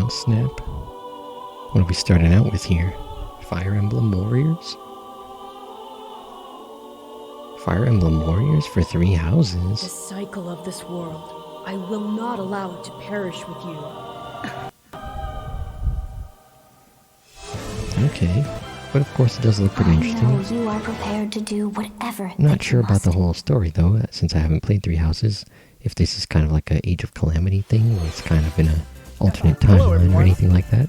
Oh snap. What are we starting out with here? Fire Emblem Warriors? Fire Emblem Warriors for 3 houses? The cycle of this world. I will not allow it to perish with you. Okay. But of course it does look pretty interesting. I know you are prepared to do whatever. I'm not sure about the whole story though, since I haven't played 3 houses. If this is kind of like an Age of Calamity thing, where it's kind of in an alternate timeline or anything like that.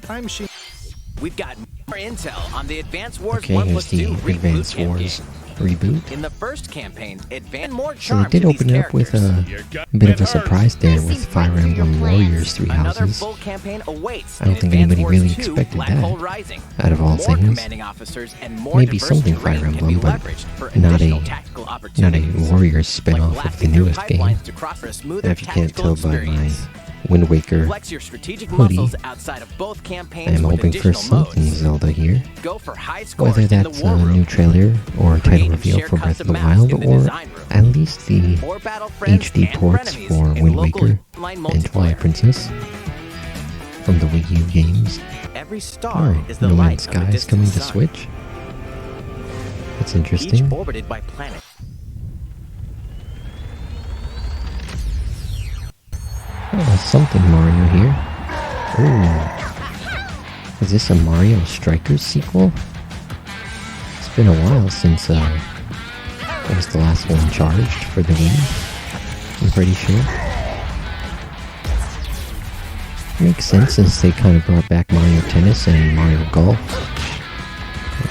We've got more intel on the Advance Wars Okay, 1 here's plus 2 the Advance reboot Wars campaign. reboot. In the first campaign, Advance more So charm they did to these open it up with characters. a bit of a surprise there with Fire Emblem Warriors 3 Another houses. full campaign awaits I don't in think Advance anybody Wars really 2 expected Black that, Hole Rising. out of all More things. commanding officers and more Maybe diverse something Fire terrain can be Emblem, but leveraged for not additional a tactical not a opportunities, Warriors like spin-off of the blasting through newest game. pipelines to cross for a smoother And if you can't tactical tell by my experience. Wind Waker Flex your strategic hoodie, muscles outside of both campaigns I am with hoping for additional something modes. Zelda here. Go for high scores Whether in the that's war a room. new trailer or a title Create and reveal share for Breath of the custom maps Wild, in the or design room. at least the Or battle friends HD and ports frenemies for in Wind local Waker online and Twilight multiplayer. Princess from the Wii U games. Every star Oh, is the No light Man's of a Sky is distant coming to sun, Switch. That's each interesting. orbited by planets. Oh, something Mario here. Ooh. Is this a Mario Strikers sequel? It's been a while since, what was the last one charged for the Wii? I'm pretty sure. Makes sense since they kind of brought back Mario Tennis and Mario Golf.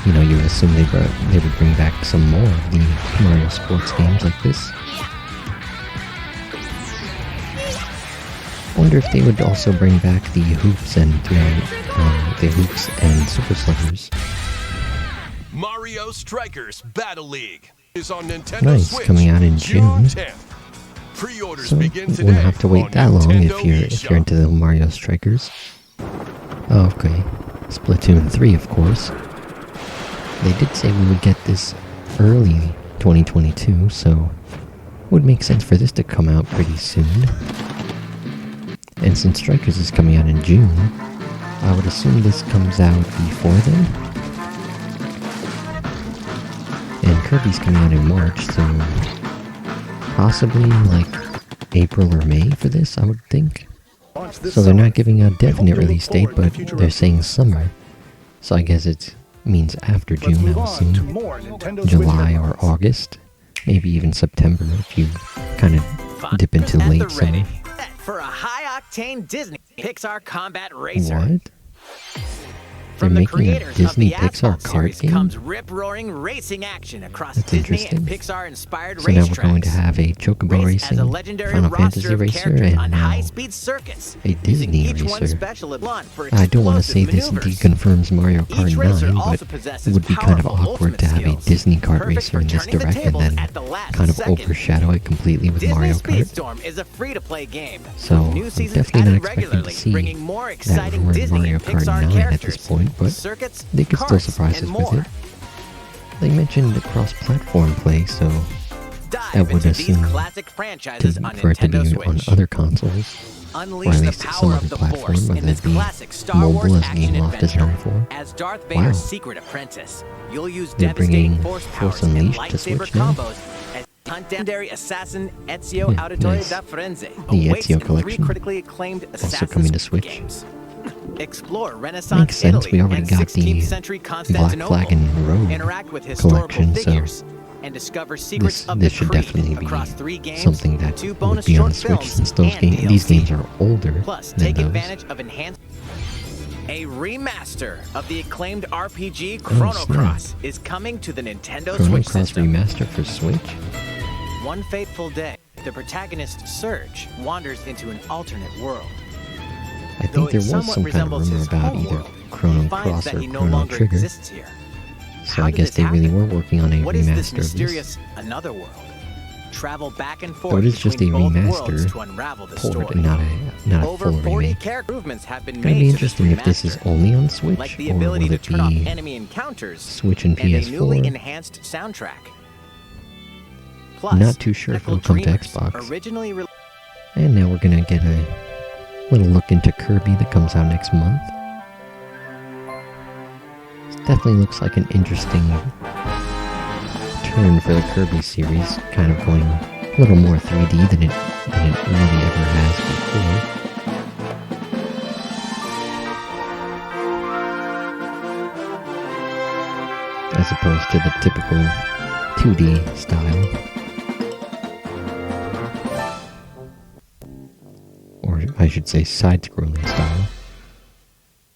You know, you would assume they would bring back some more of the Mario sports games like this. Wonder if they would also bring back the hoops and Super Sluggers. Mario Strikers Battle League is on Nintendo Nice, Switch, coming out in June. 10th. Pre-orders So begin you today wouldn't have to wait on that long if Nintendo you're into the Mario Strikers. Oh, okay. Splatoon 3, of course. They did say we would get this early 2022, so it would make sense for this to come out pretty soon. And since Strikers is coming out in June, I would assume this comes out before then. And Kirby's coming out in March, so possibly like April or May for this, I would think. So they're not giving a definite release date, but they're saying summer. So I guess it means after June, I assume. July or August. Maybe even September if you kind of dip into late summer. For a high-octane Disney Pixar combat racer. What? They're From the making a creators Disney of the Pixar Asphalt card series game? comes rip-roaring racing action across That's Disney and interesting. Pixar-inspired So now racetracks. we're going to have a Chocobo Race as a Racing, legendary Final roster Fantasy of Racer, characters and on now high-speed circuits, a using Disney each one racer. special blunt for I don't want to say explosive this maneuvers. deconfirms Mario Each Kart racer 9, also but it possesses would be kind of powerful awkward to ultimate have a skills, Disney kart perfect racer for in this turning the direct and tables then at the last kind of second. overshadow it completely with Disney Mario Kart. Speedstorm is a free-to-play game. So New I'm seasons definitely not added expecting to regularly, see bringing more that exciting rumored Disney Mario and Kart Pixar 9 characters, at this point, but circuits, they could still carts, surprise and us with more. it. They mentioned the cross-platform play, so Dive that would into these assume classic franchises on for it to Nintendo be Switch. on other consoles, or Unleash at the least some power other of the platform, Force in whether this it be classic Star Wars mobile as action GameLoft is known adventure. for. As Darth Wow. Vader's secret apprentice, you'll use They're devastating bringing force Force powers and Unleashed to lightsaber Switch now? combos as hunt legendary assassin Ezio Yeah, Auditore nice. da Firenze The awaits Ezio in collection. 3 critically acclaimed Assassin's coming to Creed Switch. games. Explore Renaissance Makes sense, Italy we already and got 16th the century Black Constantinople. Flag and Rogue Interact with historical collection, so figures and discover secrets of this the should Creed definitely be across 3 games, something that 2 would bonus be on short Switch films, since and these DLC. games are older Plus, than take those. advantage of enhanced. A remaster of the acclaimed RPG Chrono snap. Cross is coming to the Nintendo Chrono Switch Cross system. Remaster for Switch? One fateful day, the protagonist Surge wanders into an alternate world. I Though think there it was somewhat some kind of resembles rumor his about home either world, Chrono he finds Cross that or he no Chrono longer Trigger. exists here. So How I did guess this they really happen? were working on a What is remaster this of this. mysterious another world? Travel back and forth Though it is just a between both remaster worlds to unravel the port story. and not a Over full 40 remake. character improvements have been It's gonna made be to interesting if this is remaster, only on Switch, like the or ability will to it turn off be enemy encounters Switch and and a newly PS4? enhanced soundtrack. Plus, Not too sure if Technical it'll come to Dreamers Xbox. Originally And now we're gonna get a Little look into Kirby that comes out next month. This definitely looks like an interesting turn for the Kirby series, kind of going a little more 3D than it really ever has before. As opposed to the typical 2D style. Or I should say side-scrolling style.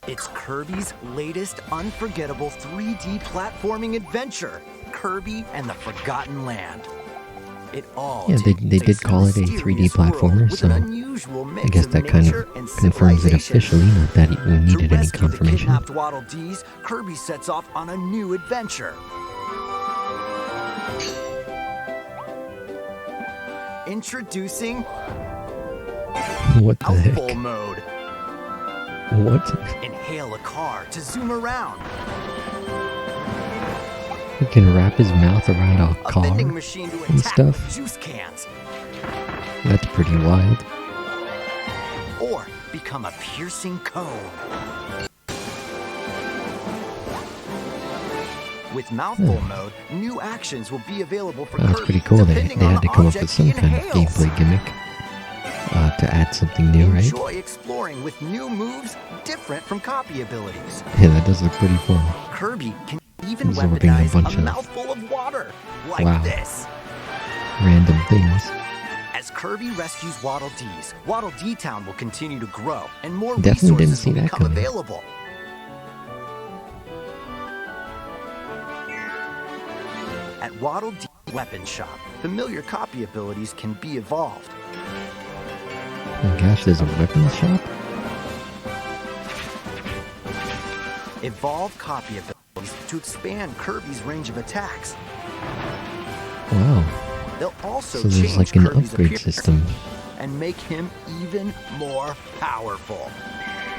It's Kirby's latest unforgettable 3D platforming adventure, Kirby and the Forgotten Land. It all they did call it a 3D platformer, so I guess that kind of confirms it officially, not that we needed any confirmation. To rescue the kidnapped Waddle Dees, Kirby sets off on a new adventure. Introducing What the heck? Mouthful mode. What? Inhale a car to zoom around. He can wrap his mouth around a A car vending machine to and attack stuff. with juice cans. That's pretty wild. Or become a piercing cone. With Mouthful mode, new actions will be available for Oh, that's Kirby, pretty cool. They depending had on to the come up with object some he kind of inhales. gameplay gimmick to add something new, right? Enjoy exploring with new moves different from copy abilities. Yeah, that does look pretty fun. Kirby can even Absorbing a weaponize bunch a of- mouthful of water, like Wow. this. Random things. As Kirby rescues Waddle Dees, Waddle Dee Town will continue to grow, and more Definitely didn't resources see will that become coming. available. At Waddle Dee Weapon Shop, familiar copy abilities can be evolved. Oh gosh, there's a weapons shop? Evolve copy abilities to expand Kirby's range of attacks. Wow. They'll also So there's change like an Kirby's upgrade appearance system. and make him even more powerful.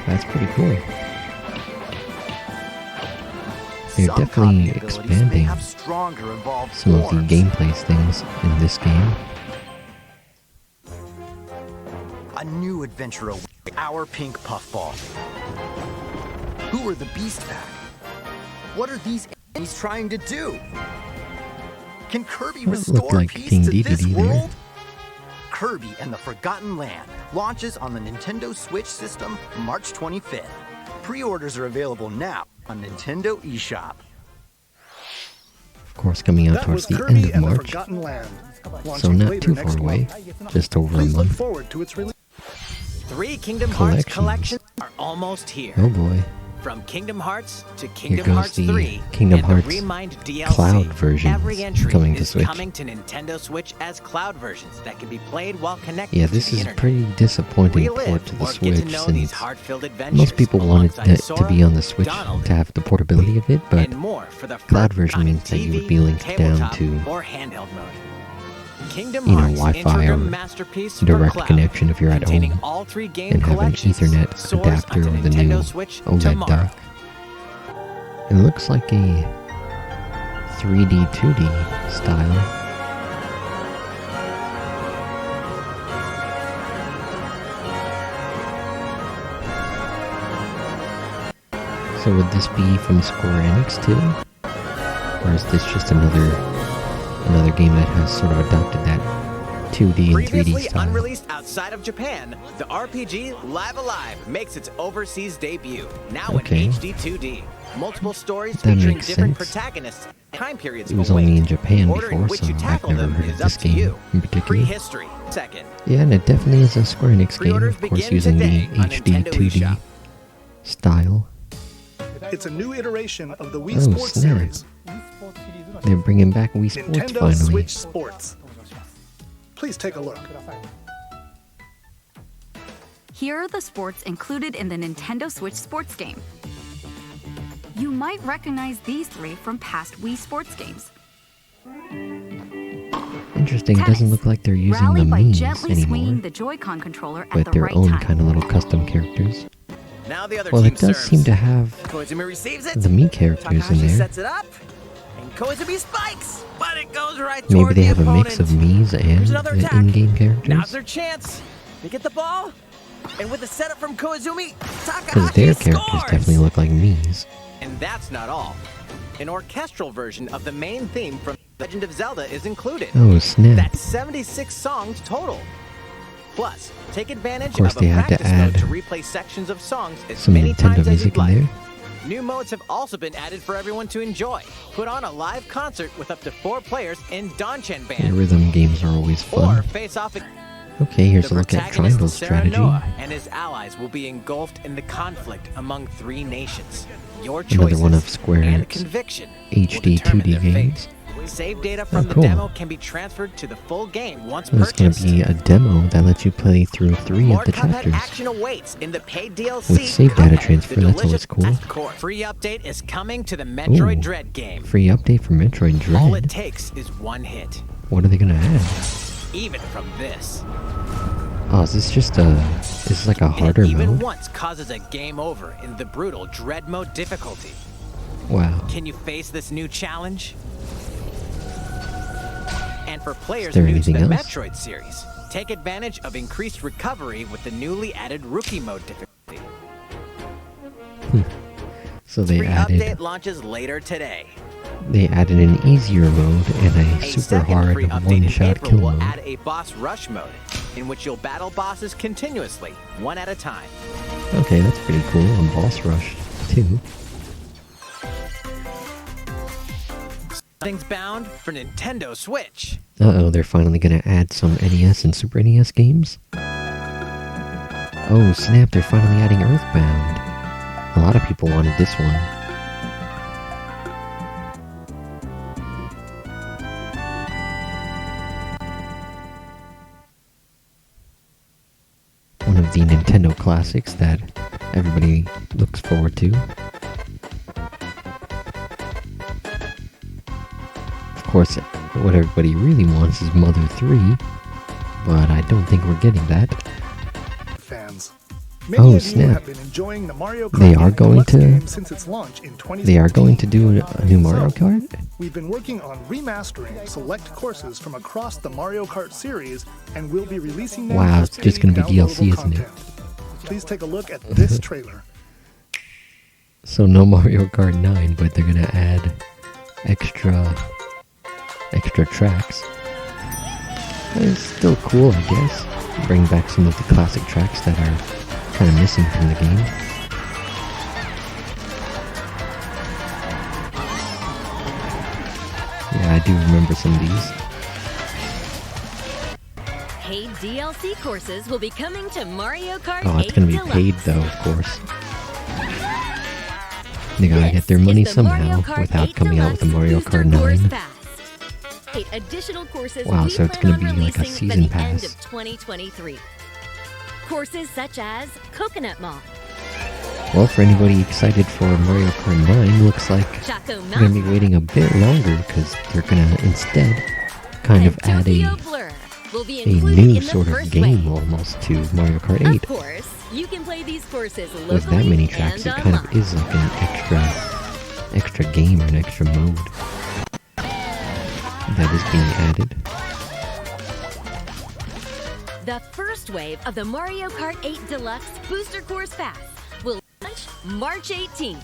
That's pretty cool. They're Some definitely copy abilities may expanding have stronger evolved some of the forms. gameplay things in this game. A new adventure awaits our pink puffball. Who are the Beast Pack? What are these enemies trying to do? Can Kirby That restore looked like peace King to this Dedede there. world? Kirby and the Forgotten Land launches on the Nintendo Switch system March 25th. Pre-orders are available now on Nintendo eShop. Of course, coming out That towards was the Kirby end of and the March, Forgotten Land. so Launching not later too next far away. month. Just over a Please look month. forward to its release. 3 Kingdom Hearts Collections. collections are almost here. Oh boy. From Kingdom Hearts to Kingdom goes Hearts the 3 Kingdom and Hearts the Remind DLC. Cloud version Every entry coming to is Switch. coming to Nintendo Switch as cloud versions that can be played while connected Yeah, to this the is a internet. pretty disappointing Relive port to the or get to Switch know these since heart-filled adventures most people wanted alongside it to be Sora, on the Switch Donald, to have the portability of it, but and more for the cloud first version time in means that you would TV, be linked down tabletop, to, or handheld mode. Kingdom you know, Hearts Wi-Fi interim or masterpiece for direct cloud, connection if you're at containing home, all 3 game and have an collections, Ethernet soars adapter onto or the Nintendo new Switch OLED tomorrow. dock. It looks like a 3D, 2D style. So would this be from Square Enix too? Or is this just another game that has sort of adopted that 2D and 3D Previously style? unreleased outside of Japan, the RPG Live Alive makes its overseas debut, now Okay. in HD 2D. Multiple stories That featuring makes different sense. protagonists, time periods It was await. only in Japan Order in before, which so you I've tackle never them heard is of this up to game you. in particular. Prehistory, second. Yeah, and it definitely is a Square Enix game, Pre-orders of course, begin using the today on HD Nintendo 2D eShop. style. It's a new iteration of the Wii Oh, Sports snap. series. They're bringing back Wii Sports Nintendo finally. Switch Sports. Please take a look. Here are the sports included in the Nintendo Switch Sports game. You might recognize these 3 from past Wii Sports games. Interesting, it Tennis. doesn't look like they're using Rally the by Mii's gently swinging anymore, the Joy-Con controller at but the their right own time. kind of little custom characters. Now the other Well, team it does serves. seem to have Koizumi receives it. the Mii characters in Takahashi there. sets it up, and Koizumi spikes, but it goes right Maybe toward they the have a mix opponent. of Mii's and Here's another the attack. in-game Now's characters. their chance. They get the ball. And with the setup from Koizumi, Because their Takahashi characters scores! definitely look like Mii's. And that's not all. An orchestral version of the main theme from Legend of Zelda is included. Oh, snap. That's 76 songs total. Plus, take advantage Of course, of they a had to practice mode add to replay sections of songs as some many Nintendo times as music you'd like. in there. New modes have also been added for everyone to enjoy. Put on a live concert with up to 4 players in Donchen The Band. rhythm games are always Or fun. face off Okay, here's the a look at protagonist Triangle's strategy. Serenoa and his allies will be engulfed in the conflict among 3 nations. Your Another choices one of Square and Enix conviction HD will determine 2D their fate. games. Save data from cool. the demo can be transferred to the full game once There's going purchased. to be a demo that lets you play through 3 More of the Cuphead chapters. action awaits in the paid DLC. With save data Cuphead, transfer, the that's always delicious cool. Fast Core. Free update is coming to the Metroid Ooh, Dread game. Free update for Metroid All it Dread. takes is one hit, What are they going to add? even from this. Oh, is this just is this like a And harder it even mode? once causes a game over in the brutal Dread mode difficulty. Wow. Can you face this new challenge? And for players there new to anything the else? Metroid series, take advantage of increased recovery with the newly added Rookie mode difficulty. So they Free added update launches later today. an easier mode and a A super second hard free update in one-shot April kill will mode. add a boss rush mode, in which you'll battle bosses continuously, one at a time. Okay, that's pretty cool. And Boss Rush too. Things bound for Nintendo Switch. Uh-oh, they're finally gonna add some NES and Super NES games? Oh snap, they're finally adding Earthbound. A lot of people wanted this one. One of the Nintendo classics that everybody looks forward to. Of course, what everybody really wants is Mother 3, but I don't think we're getting that. Fans. Oh, Many of you snap. have been enjoying the Mario Kart They are 8 going Deluxe to- game since its launch in 2016. They are going to do a new Mario So, Kart? We've been working on remastering select courses from across the Mario Kart series, and we'll be releasing them Wow, as it's just paid gonna be DLC, downloadable isn't it? content. Please take a look at this trailer. So no Mario Kart 9, but they're gonna add extra tracks. It's still cool, I guess. Bring back some of the classic tracks that are kind of missing from the game. Yeah, I do remember some of these. Paid DLC courses will be coming to Mario Kart Oh, 8 it's gonna be Deluxe. paid though, of course. They gotta This get their is money the somehow Mario Kart without 8 coming out with a Deluxe Mario Booster Kart Course 9. Pass. 8 additional courses Wow, we so it's plan gonna on be like a releasing season by the end pass. of 2023. Courses such as Coconut Mall, Well, for anybody excited for Mario Kart 9, looks like Chaco we're gonna be Mountain, waiting a bit longer because they're gonna instead kind of and add Tokyo Blur will be a included new in the sort of first game wave. almost to Mario Kart 8. Of course, you can play these courses locally With that many tracks, and it kind online. of is like an extra game or an extra mode that is being added. The first wave of the Mario Kart 8 Deluxe Booster Course Pass will launch March 18th.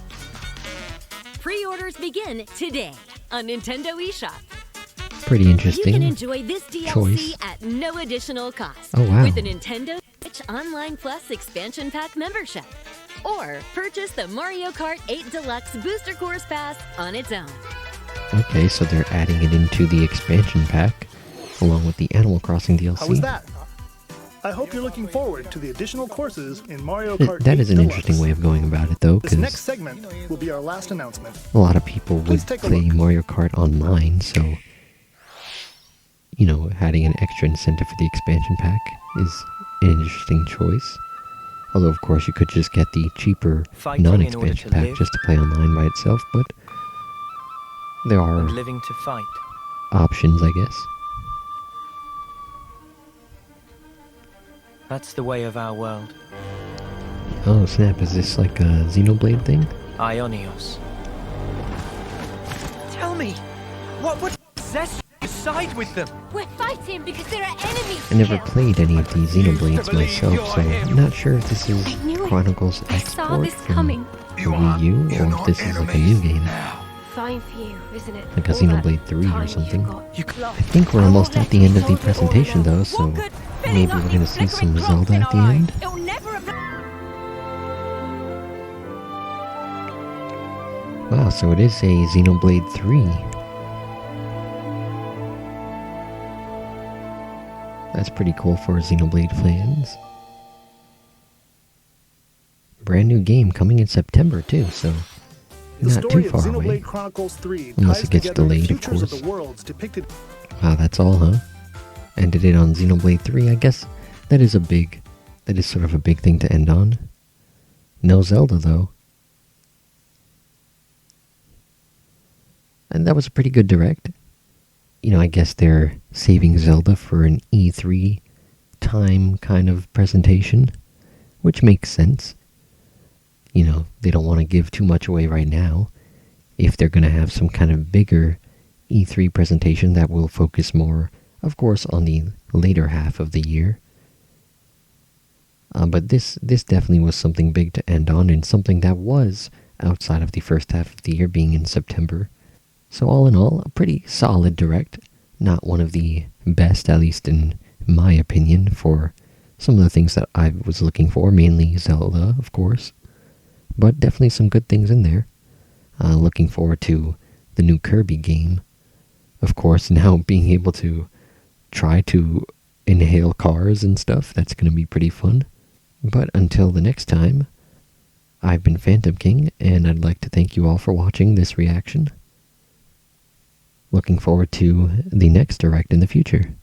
Pre-orders begin today on Nintendo eShop. Pretty You interesting. can enjoy this DLC choice. at no additional cost Oh, wow. with a Nintendo Switch Online Plus Expansion Pack membership. Or purchase the Mario Kart 8 Deluxe Booster Course Pass on its own. Okay, so they're adding it into the expansion pack along with the Animal Crossing DLC. How was that? I hope you're looking forward to the additional courses in Mario Kart 8 That is an Deluxe. interesting way of going about it, though, This next because segment will be our last announcement. a lot of people would Please take a play look. Mario Kart online, so, you know, adding an extra incentive for the expansion pack is an interesting choice. Although, of course, you could just get the cheaper Fighting in order non-expansion to pack live. just to play online by itself, but there are and living to fight. options, I guess. That's the way of our world. Oh, snap, is this like a Xenoblade thing? Ionios. Tell me, what would possess you to side with them. We're fighting because there are enemies. I never played any of the Xenoblades myself, so I'm not sure if this is knew it. Chronicles I saw export this from coming. the Wii U, or if this is like a new game, Fine for you, isn't it? like a All that Xenoblade 3 time or you've something. got. I think we're almost at the end of the presentation though, so maybe we're gonna see some Zelda at the end. It'll never have... Wow, so it is a Xenoblade 3. That's pretty cool for Xenoblade fans. Brand new game coming in September too, so The not story too of far Xenoblade away. Chronicles 3 Unless ties it gets together the delayed, of futures of course. the worlds depicted. Wow, that's all, huh? Ended it on Xenoblade 3. I guess that is sort of a big thing to end on. No Zelda though. And that was a pretty good direct. You know, I guess they're saving Zelda for an E3 time kind of presentation, which makes sense. You know, they don't want to give too much away right now. If they're going to have some kind of bigger E3 presentation that will focus more, of course, on the later half of the year. But this definitely was something big to end on, and something that was outside of the first half of the year being in September. So all in all, a pretty solid direct. Not one of the best, at least in my opinion, for some of the things that I was looking for, mainly Zelda, of course. But definitely some good things in there. Looking forward to the new Kirby game. Of course, now being able to try to inhale cars and stuff, that's going to be pretty fun. But until the next time, I've been Phantom King, and I'd like to thank you all for watching this reaction. Looking forward to the next direct in the future.